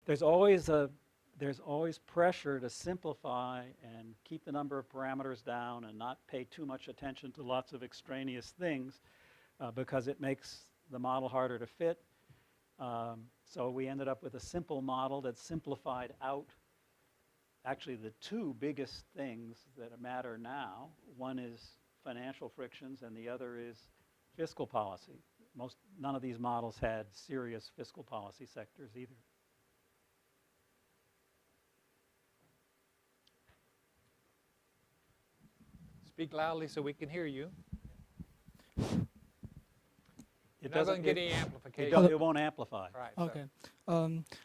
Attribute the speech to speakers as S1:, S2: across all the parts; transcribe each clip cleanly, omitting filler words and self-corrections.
S1: there's always pressure to simplify and keep the number of parameters down and not pay too much attention to lots of extraneous things because it makes the model harder to fit. So we ended up with a simple model that simplified out actually the two biggest things that matter now. One is financial frictions and the other is fiscal policy. None of these models had serious fiscal policy sectors either.
S2: Speak loudly so we can hear you.
S1: It
S2: You're not
S1: doesn't
S2: going to get
S1: it-
S2: any
S1: It,
S2: amplification.
S1: don't- it won't amplify.
S2: Right.
S3: Okay.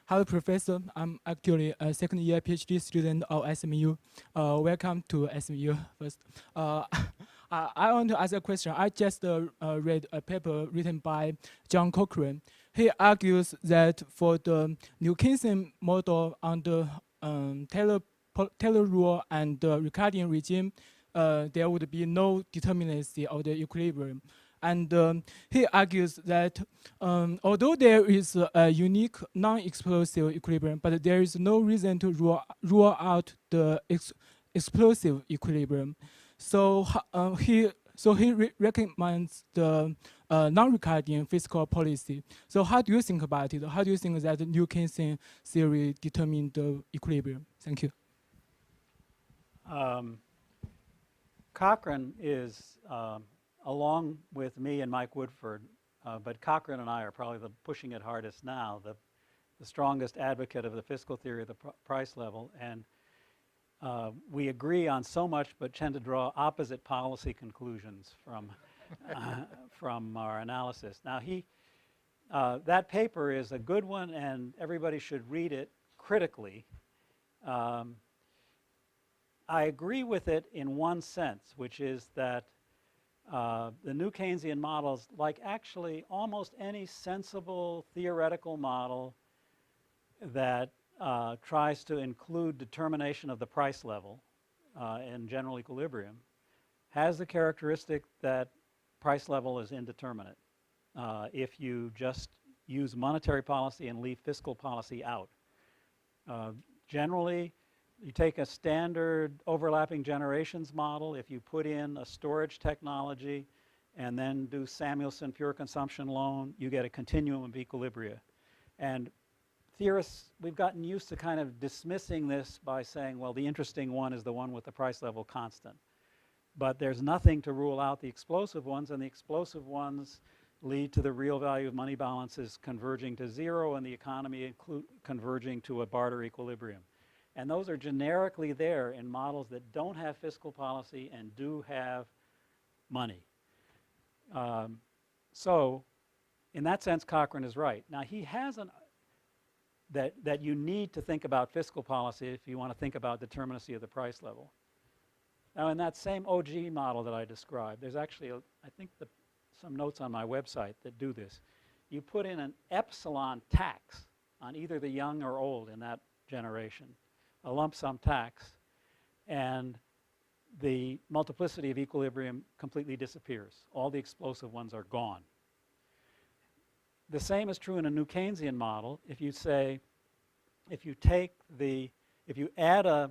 S3: Hello, Professor. I'm actually a second-year PhD student of SMU. Welcome to SMU first. I want to ask a question. I just read a paper written by John Cochrane. He argues that for the New Keynesian model under Taylor rule and the Ricardian regime, there would be no determinacy of the equilibrium. And he argues that although there is a unique non-explosive equilibrium, but there is no reason to rule out the explosive equilibrium. So he recommends the non-Ricardian fiscal policy. So how do you think about it? How do you think that the New Keynesian theory determines the equilibrium? Thank you.
S1: Cochrane is, along with me and Mike Woodford, but Cochrane and I are probably pushing it hardest now, the strongest advocate of the fiscal theory of the price level. And we agree on so much, but tend to draw opposite policy conclusions from our analysis. Now, that paper is a good one, and everybody should read it critically. I agree with it in one sense, which is that the new Keynesian models, like actually almost any sensible theoretical model that tries to include determination of the price level in general equilibrium, has the characteristic that price level is indeterminate if you just use monetary policy and leave fiscal policy out. Generally, you take a standard overlapping generations model. If you put in a storage technology and then do Samuelson pure consumption loan, you get a continuum of equilibria. And theorists, we've gotten used to kind of dismissing this by saying, well, the interesting one is the one with the price level constant. But there's nothing to rule out the explosive ones, and the explosive ones lead to the real value of money balances converging to zero and the economy converging to a barter equilibrium. And those are generically there in models that don't have fiscal policy and do have money. So in that sense, Cochrane is right. Now, he has that you need to think about fiscal policy if you want to think about determinacy of the price level. Now, in that same OG model that I described, there's actually, I think, some notes on my website that do this. You put in an epsilon tax on either the young or old in that generation, a lump sum tax, and the multiplicity of equilibrium completely disappears. All the explosive ones are gone. The same is true in a new Keynesian model. If you say, if you add a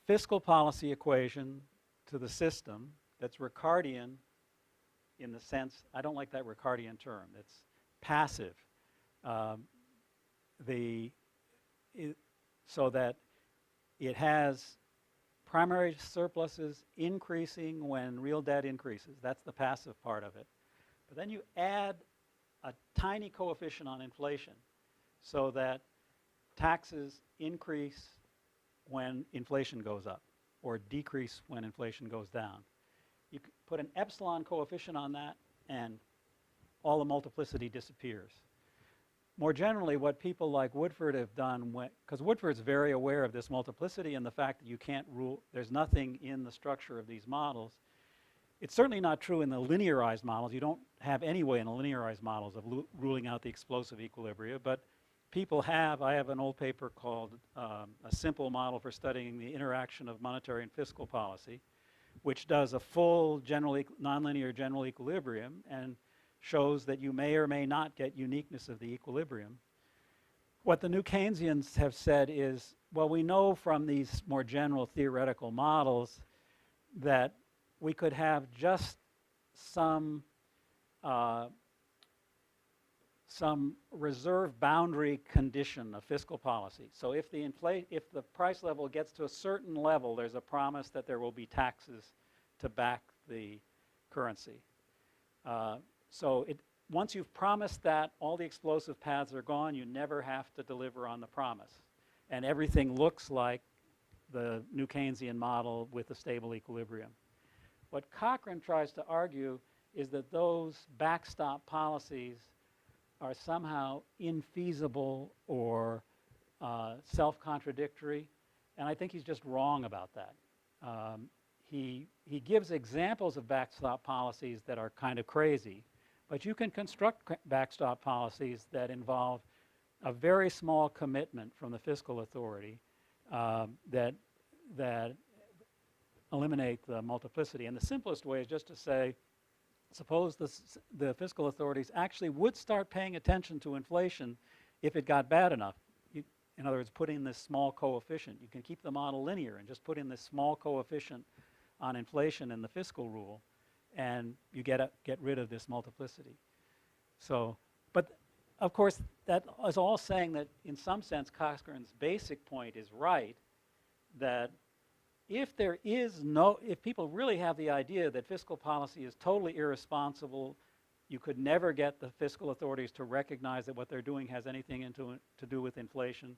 S1: fiscal policy equation to the system that's Ricardian in the sense, I don't like that Ricardian term, it's passive. So that it has primary surpluses increasing when real debt increases. That's the passive part of it. But then you add a tiny coefficient on inflation so that taxes increase when inflation goes up or decrease when inflation goes down. You put an epsilon coefficient on that and all the multiplicity disappears. More generally, what people like Woodford have done, because Woodford's very aware of this multiplicity and the fact that you can't rule, there's nothing in the structure of these models. It's certainly not true in the linearized models. You don't have any way in the linearized models of ruling out the explosive equilibria, but people have, I have an old paper called A Simple Model for Studying the Interaction of Monetary and Fiscal Policy, which does a full nonlinear general equilibrium and shows that you may or may not get uniqueness of the equilibrium. What the new Keynesians have said is, well, we know from these more general theoretical models that we could have just some reserve boundary condition of fiscal policy. So if the price level gets to a certain level, there's a promise that there will be taxes to back the currency. Once you've promised that, all the explosive paths are gone. You never have to deliver on the promise. And everything looks like the new Keynesian model with a stable equilibrium. What Cochrane tries to argue is that those backstop policies are somehow infeasible or self-contradictory, and I think he's just wrong about that. He gives examples of backstop policies that are kind of crazy, but you can construct backstop policies that involve a very small commitment from the fiscal authority that eliminate the multiplicity. And the simplest way is just to say, suppose the fiscal authorities actually would start paying attention to inflation if it got bad enough. In other words, put in this small coefficient. You can keep the model linear and just put in this small coefficient on inflation in the fiscal rule, and you get rid of this multiplicity. So, but of course, that is all saying that in some sense Cochrane's basic point is right, that if people really have the idea that fiscal policy is totally irresponsible, you could never get the fiscal authorities to recognize that what they're doing has anything to do with inflation.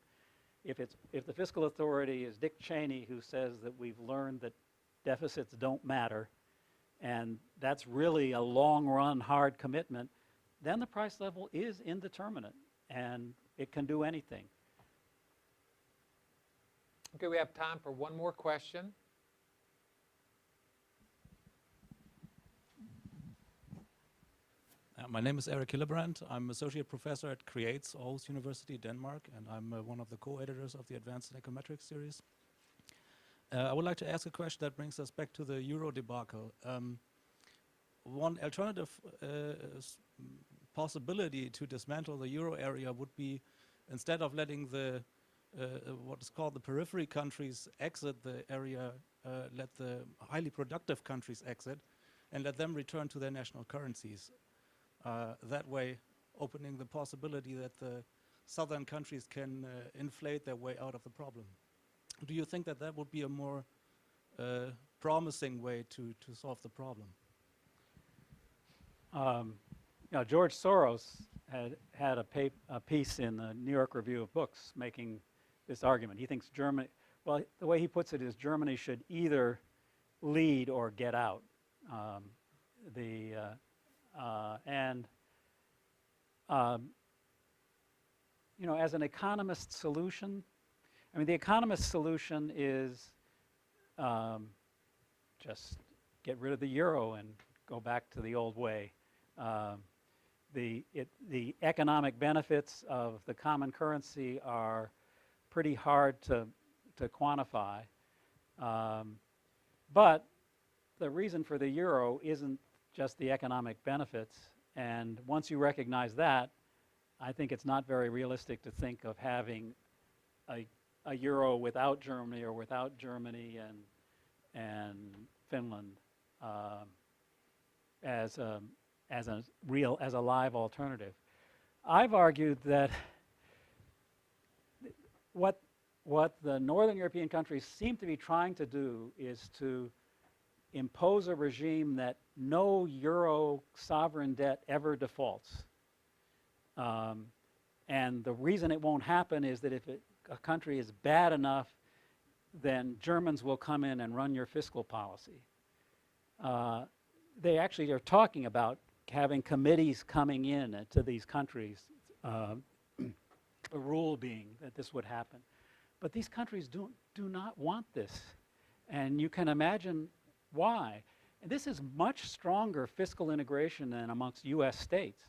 S1: If the fiscal authority is Dick Cheney, who says that we've learned that deficits don't matter, and that's really a long-run hard commitment, then the price level is indeterminate, and it can do anything.
S2: Okay, we have time for one more question.
S4: My name is Eric Hillebrand. I'm associate professor at CREATES, Aarhus University, Denmark, and I'm one of the co-editors of the Advanced Econometrics series. I would like to ask a question that brings us back to the euro debacle. One alternative possibility to dismantle the euro area would be, instead of letting the what is called the periphery countries exit the area, let the highly productive countries exit and let them return to their national currencies. That way, opening the possibility that the southern countries can inflate their way out of the problem. Do you think that that would be a more promising way to solve the problem?
S1: George Soros had a piece in the New York Review of Books making this argument. He thinks Germany, well, the way he puts it is Germany should either lead or get out. As an economist solution, I mean, the economist solution is just get rid of the euro and go back to the old way. The economic benefits of the common currency are pretty hard to quantify. But the reason for the euro isn't just the economic benefits. And once you recognize that, I think it's not very realistic to think of having a euro without Germany or without Germany and Finland as a live alternative. I've argued that what the Northern European countries seem to be trying to do is to impose a regime that no euro sovereign debt ever defaults. And the reason it won't happen is that if a country is bad enough, then Germans will come in and run your fiscal policy. They actually are talking about having committees coming in to these countries, the rule being that this would happen. But these countries do not want this. And you can imagine why. And this is much stronger fiscal integration than amongst US states.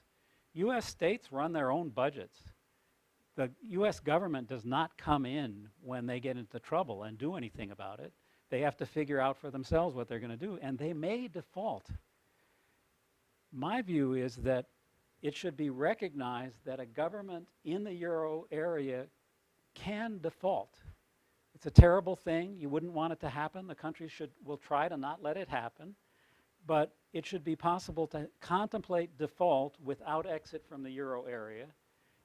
S1: US states run their own budgets. The US government does not come in when they get into trouble and do anything about it. They have to figure out for themselves what they're going to do, and they may default. My view is that it should be recognized that a government in the euro area can default. It's a terrible thing. You wouldn't want it to happen. The country will try to not let it happen. But it should be possible to contemplate default without exit from the euro area.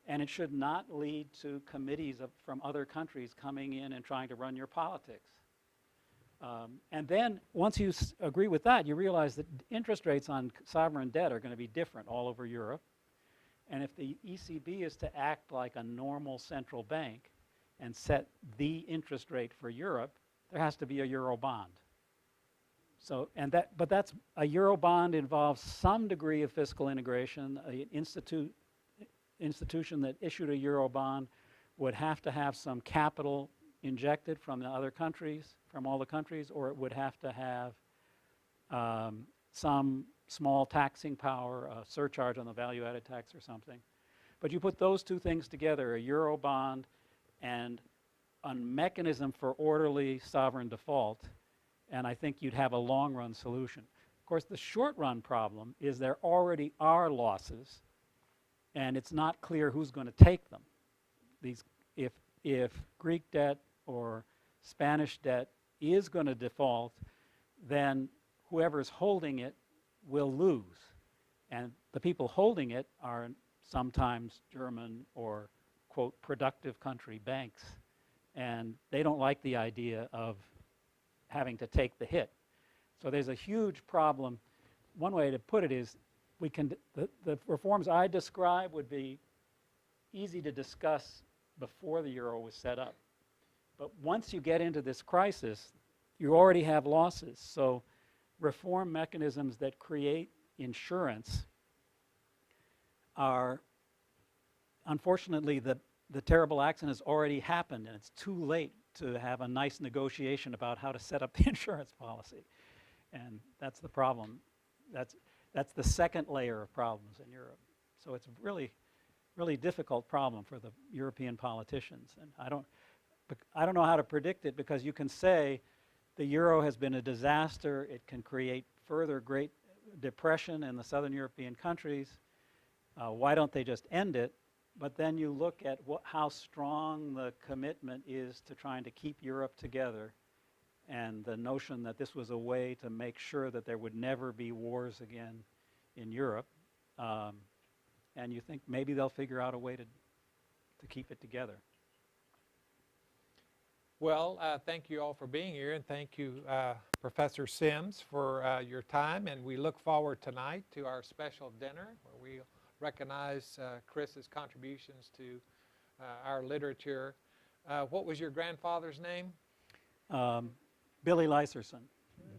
S1: And it should not lead to committees from other countries coming in and trying to run your politics. And then once you agree with that, you realize that interest rates on sovereign debt are going to be different all over Europe. And if the ECB is to act like a normal central bank and set the interest rate for Europe, there has to be a euro bond. So, but that's a euro bond involves some degree of fiscal integration. An institution that issued a euro bond would have to have some capital injected from the other countries, from all the countries, or it would have to have some small taxing power, a surcharge on the value-added tax or something. But you put those two things together, a euro bond and a mechanism for orderly sovereign default, and I think you'd have a long-run solution. Of course, the short-run problem is there already are losses, and it's not clear who's going to take them. If Greek debt or Spanish debt is going to default, then whoever's holding it will lose. And the people holding it are sometimes German or, quote, productive country banks. And they don't like the idea of having to take the hit. So there's a huge problem. One way to put it is the reforms I describe would be easy to discuss before the euro was set up. But once you get into this crisis, you already have losses. So reform mechanisms that create insurance are, unfortunately, the terrible accident has already happened, and it's too late to have a nice negotiation about how to set up the insurance policy. And that's the problem. That's the second layer of problems in Europe. So it's a really difficult problem for the European politicians. And I don't know how to predict it, because you can say the euro has been a disaster. It can create further great depression in the southern European countries. Why don't they just end it? But then you look at how strong the commitment is to trying to keep Europe together, and the notion that this was a way to make sure that there would never be wars again in Europe. And you think maybe they'll figure out a way to keep it together.
S2: Well, thank you all for being here, and thank you, Professor Sims, for your time. And we look forward tonight to our special dinner, where we recognize Chris's contributions to our literature. What was your grandfather's name?
S1: Billy Lyserson.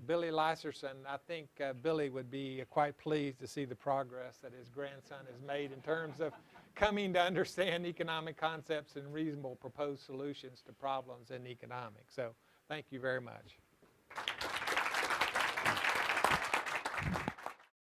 S2: Billy Lyserson. I think Billy would be quite pleased to see the progress that his grandson has made in terms of coming to understand economic concepts and reasonable proposed solutions to problems in economics. So thank you very much.